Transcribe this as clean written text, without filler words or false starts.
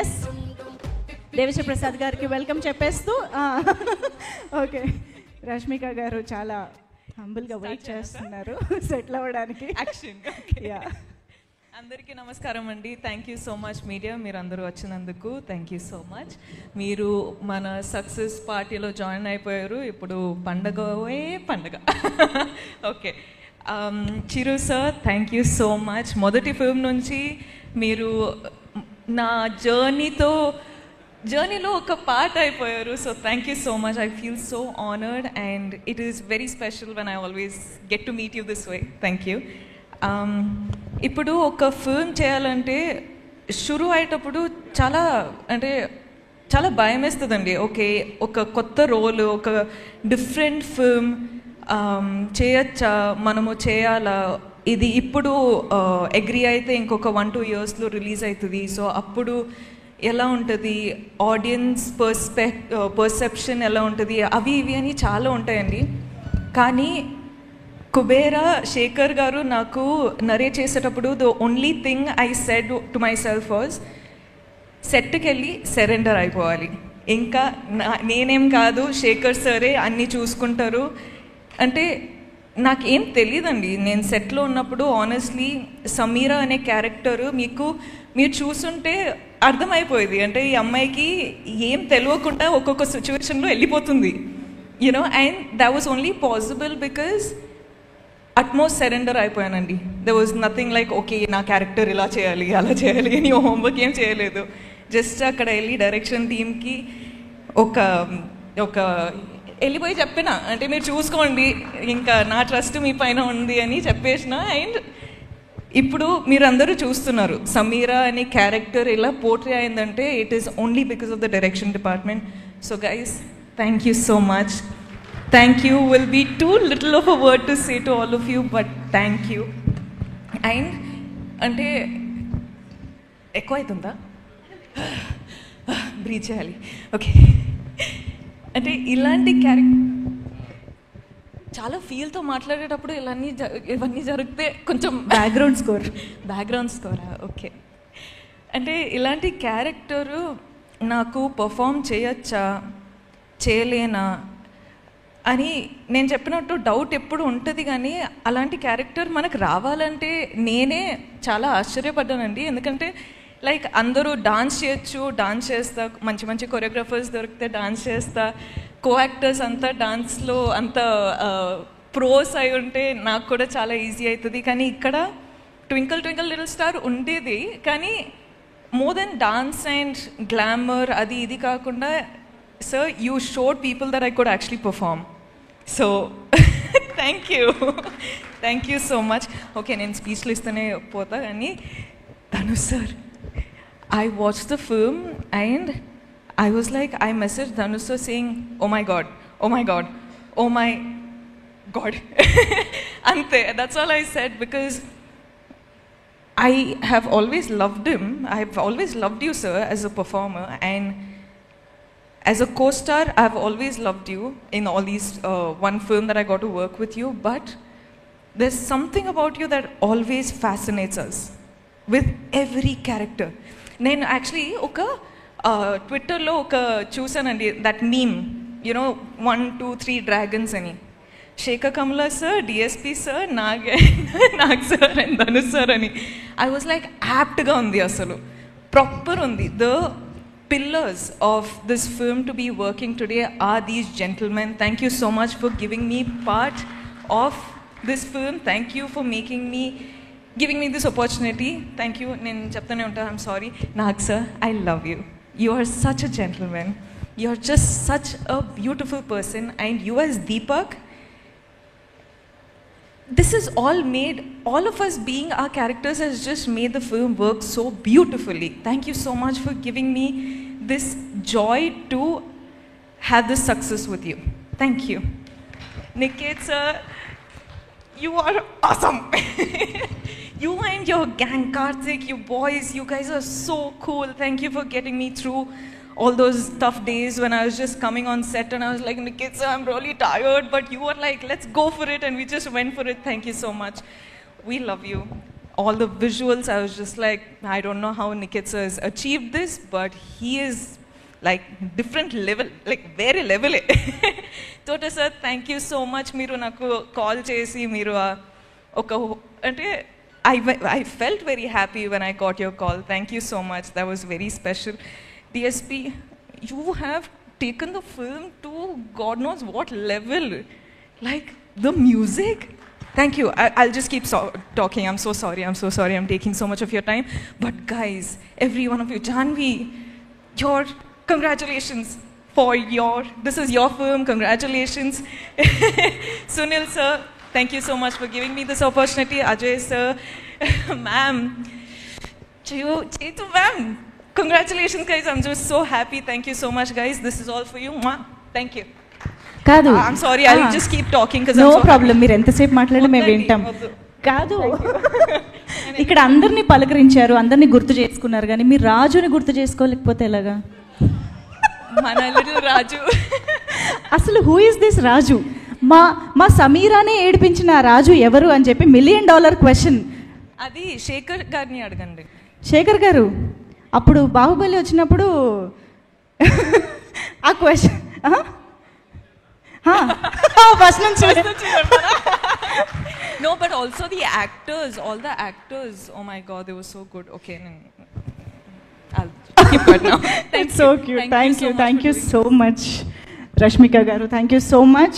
Yes Devi Sri Prasad గారికి welcome చెప్పేస్తూ okay Rashmika గారు చాలా హంబుల్గా వెయిట్ చేస్తున్నారు సెటిల్ అవ్వడానికి. యాక్షన్. యా, అందరికీ నమస్కారం అండి. Thank you so much media, మీరు అందరూ వచ్చినందుకు థ్యాంక్ యూ సో మచ్. మీరు మన సక్సెస్ పార్టీలో జాయిన్ అయిపోయారు. ఇప్పుడు పండగే పండగ. Okay, Chiru sir thank you so much. మొదటి ఫిల్మ్ నుంచి మీరు నా జర్నీలో ఒక పార్ట్ అయిపోయారు. So thank you so much. I feel so honoured and it is very special when I always get to meet you this way. Thank you. ఇప్పుడు ఒక film చేయాలంటే షురు అయ్యేటప్పుడు చాలా భయం వేస్తుందండి. ఓకే, ఒక కొత్త రోల్, ఒక డిఫరెంట్ ఫిల్మ్ చేయొచ్చా, మనము చేయాలా, ఇది ఇప్పుడు అగ్రీ అయితే ఇంకొక 1-2 yearsలో రిలీజ్ అవుతుంది. సో అప్పుడు ఎలా ఉంటుంది, ఆడియన్స్ పర్సెప్షన్ ఎలా ఉంటుంది, అవి ఇవి అని చాలా ఉంటాయండి. కానీ కుబేరా శేఖర్ గారు నాకు నరేట్ చేసేటప్పుడు the only thing I said to my self was సెట్కి వెళ్ళి సరెండర్ అయిపోవాలి. ఇంకా నేనేం కాదు, శేఖర్ సరే అన్నీ చూసుకుంటారు. అంటే నాకేం తెలియదండి. నేను సెట్లో ఉన్నప్పుడు ఆనెస్ట్లీ సమీరా అనే క్యారెక్టర్ మీరు చూస్తుంటే అర్థమైపోయేది. అంటే ఈ అమ్మాయికి ఏం తెలియకుండా ఒక్కొక్క సిచ్యువేషన్లో వెళ్ళిపోతుంది, you know. And that was only possible because utmost surrender అయిపోయానండి. There was nothing like okay నా క్యారెక్టర్ ఇలా చేయాలి అలా చేయాలి అని హోంవర్క్ ఏం చేయలేదు. జస్ట్ అక్కడ వెళ్ళి డైరెక్షన్ టీమ్కి ఒక వెళ్ళిపోయి చెప్పిన, అంటే మీరు చూసుకోండి, ఇంకా నా ట్రస్ట్ మీ పైన ఉంది అని చెప్పేసిన. అండ్ ఇప్పుడు మీరందరూ చూస్తున్నారు సమీరా అనే క్యారెక్టర్ ఇలా పోర్ట్రే అయిందంటే it is only because of the direction department. So guys, thank you so much. Thank you will be too little of a word to say to all of you, but thank you. And అంటే ఎక్కువ అవుతుందా, breath చేయాలి. Okay, అంటే ఇలాంటి character చాలా ఫీల్తో మాట్లాడేటప్పుడు ఇవన్నీ జరిగితే కొంచెం బ్యాక్గ్రౌండ్ స్కోరా. ఓకే, అంటే ఇలాంటి క్యారెక్టరు నాకు పర్ఫామ్ చేయొచ్చా చేయలేనా అని నేను చెప్పినట్టు డౌట్ ఎప్పుడు ఉంటుంది. కానీ అలాంటి క్యారెక్టర్ మనకు రావాలంటే నేనే చాలా ఆశ్చర్యపడ్డానండి. ఎందుకంటే లైక్ అందరూ డాన్స్ చేయొచ్చు, డాన్స్ చేస్తా, మంచి మంచి కొరియోగ్రాఫర్స్ దొరికితే డాన్స్ చేస్తా, కో యాక్టర్స్ అంతా డాన్స్లో అంత ప్రోస్ అయి ఉంటే నాకు కూడా చాలా ఈజీ అవుతుంది. కానీ ఇక్కడ ట్వింకిల్ ట్వింకిల్ లిటిల్ స్టార్ ఉండేది, కానీ more than dance and glamour అది ఇది కాకుండా sir you showed people that I could actually perform. So thank you so much. Okay, నేను స్పీచ్లు ఇస్తూనే పోతా. కానీ Dhanush sir, I watch the film and I was like, I message Dhanush sir saying oh my god అంతే. That's all I said because I have always loved him. I have always loved you, sir, as a performer, and as a co-star, I have always loved you in all these one film that I got to work with you. But there's something about you that always fascinates us with every character. నేను actually ఒక ట్విట్టర్లో ఒక చూసానండి, that meme, you know 1, 2, 3 dragons అని. Shekhar Kamala sir, DSP sir, Nag sir and Dhanush sir అని. I was like యాప్ట్గా ఉంది, అసలు ప్రాపర్ ఉంది. The pillars of this film to be working today are these gentlemen. Thank you so much for giving me part of this film. Thank you for giving me this opportunity. Thank you. Nen cheptane unta, I'm sorry. Nag sir, I love you. You are such a gentleman. You are just such a beautiful person, and you as Deepak, this is all of us being our characters has just made the film work so beautifully. Thank you so much for giving me this joy to have this success with you. Thank you. Niket sir, you are awesome. You and your gang, Karthik, you boys, you guys are so cool. Thank you for getting me through all those tough days when I was just coming on set and I was like, Niket sir, I'm really tired, but you were like, let's go for it, and we just went for it. Thank you so much. We love you. all the visuals, I was just like, I don't know how Nikit sir has achieved this, but he is like different level, like very level. Tota sir, thank you so much. Meeru naku call chesi meeru oka ante I felt very happy when I got your call. Thank you so much. That was very special. DSP, you have taken the film to God knows what level. Like the music. Thank you. I'll just keep talking. I'm so sorry. I'm taking so much of your time. But guys, every one of you, Janvi, your congratulations for this is your film. Congratulations. Sunil sir, thank you so much for giving me this opportunity. Ajay sir, ma'am, Chetu ma'am, congratulations guys. I'm just so happy. Thank you so much guys. This is all for you. Mwah. Thank you. కాదు, I'm sorry, I'll just keep talking because no problem. మీరు ఎంతసేపు మాట్లాడినా మేము వింటాం. కాదు, ఇక్కడ అందరినీ పలకరించారు, అందరినీ గుర్తు చేసుకున్నారు, కానీ మీరు రాజుని గుర్తు చేసుకోలేకపోతే ఎలాగా? మన లిటిల్ రాజు. అసలు హూ ఇస్ దిస్ రాజు? మా సమీరానే ఏడిపించిన రాజు ఎవరు అని చెప్పి $1 million క్వశ్చన్. అది శేఖర్ గారిని అడగండి. శేఖర్ గారు అప్పుడు బాహుబలి వచ్చినప్పుడు ఆ క్వశ్చన్ ఫస్ట్ నుంచి. No, but also the actors, all the actors, oh my god, they were so good. Okay, I'll keep it now. It's so cute. Thank you so much. Rashmika garu, thank you so much.